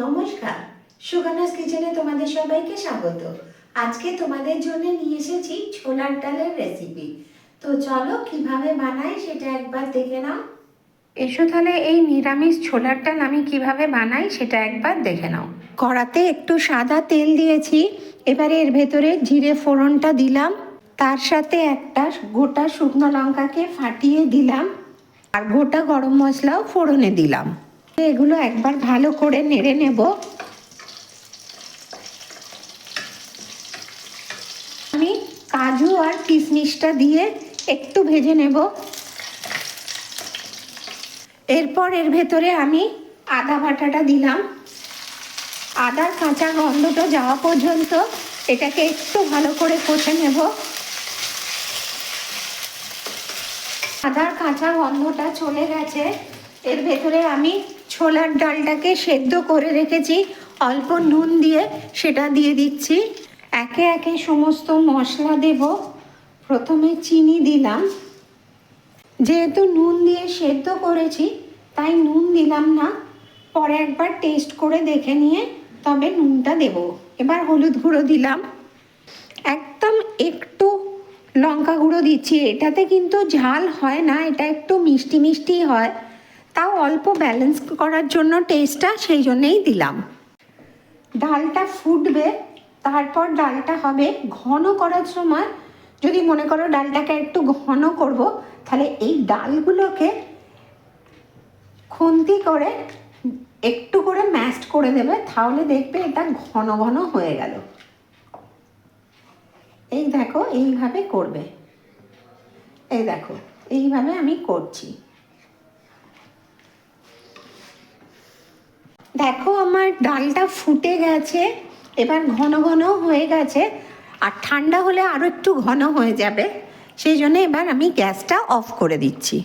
নমস্কার, সুগনাস কিচেনে তোমাদের সবাইকে স্বাগত। আজকে তোমাদের জন্য নিয়ে এসেছি ছোলার ডালের রেসিপি। তো চলো কিভাবে বানাই সেটা একবার দেখে নাও। এসো তাহলে এই নিরামিষ ছোলার ডাল আমি কিভাবে বানাই সেটা একবার দেখে নাও। কড়াতে একটু সাদা তেল দিয়েছি, এবারে এর ভেতরে জিরে ফোড়নটা দিলাম, তার সাথে একটা গোটা শুকনো লঙ্কাকে ফাটিয়ে দিলাম, আর গোটা গরম মশলাও ফোড়নে দিলাম। এগুলো একবার ভালো করে নেড়ে নেব। আমি কাজু আর কিশমিশটা দিয়ে একটু ভেজে নেব। এরপর এর ভেতরে আমি আদা বাটাটা দিলাম। আদার কাঁচা গন্ধটা যাওয়া পর্যন্ত এটাকে একটু ভালো করে কষে নেব। আদার কাঁচা গন্ধটা চলে গেছে। এর ভেতরে আমি ছোলার ডালটাকে সেদ্ধ করে রেখেছি অল্প নুন দিয়ে, সেটা দিয়ে দিচ্ছি। একে একে সমস্ত মশলা দেব। প্রথমে চিনি দিলাম, যেহেতু নুন দিয়ে সেদ্ধ করেছি তাই নুন দিলাম না, পরে একবার টেস্ট করে দেখে নিয়ে তবে নুনটা দেব। এবার হলুদ গুঁড়ো দিলাম, একদম একটু লঙ্কা গুঁড়ো দিচ্ছি। এটাতে কিন্তু ঝাল হয় না, এটা একটু মিষ্টি মিষ্টি হয়, তাও অল্প ব্যালেন্স করার জন্য টেস্টটা, সেই জন্যেই দিলাম। ডালটা ফুটবে, তারপর ডালটা হবে ঘন করার সময় যদি মনে করো ডালটাকে একটু ঘন করব, তাহলে এই ডালগুলোকে খুন্তি করে একটু করে ম্যাশড করে দেবে, তাহলে দেখবে এটা ঘন ঘন হয়ে গেল। এই দেখো এইভাবে করবে, এই দেখো এইভাবে আমি করছি। দেখো আমার ডালটা ফুটে গেছে, এবার ঘন ঘন হয়ে গেছে, আর ঠান্ডা হলে আরও একটু ঘন হয়ে যাবে, সেই জন্য এবার আমি গ্যাসটা অফ করে দিচ্ছি।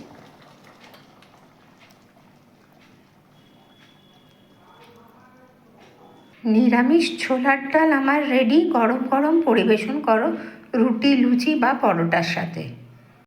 নিরামিষ ছোলার ডাল আমার রেডি। গরম গরম পরিবেশন করো রুটি, লুচি বা পরোটার সাথে।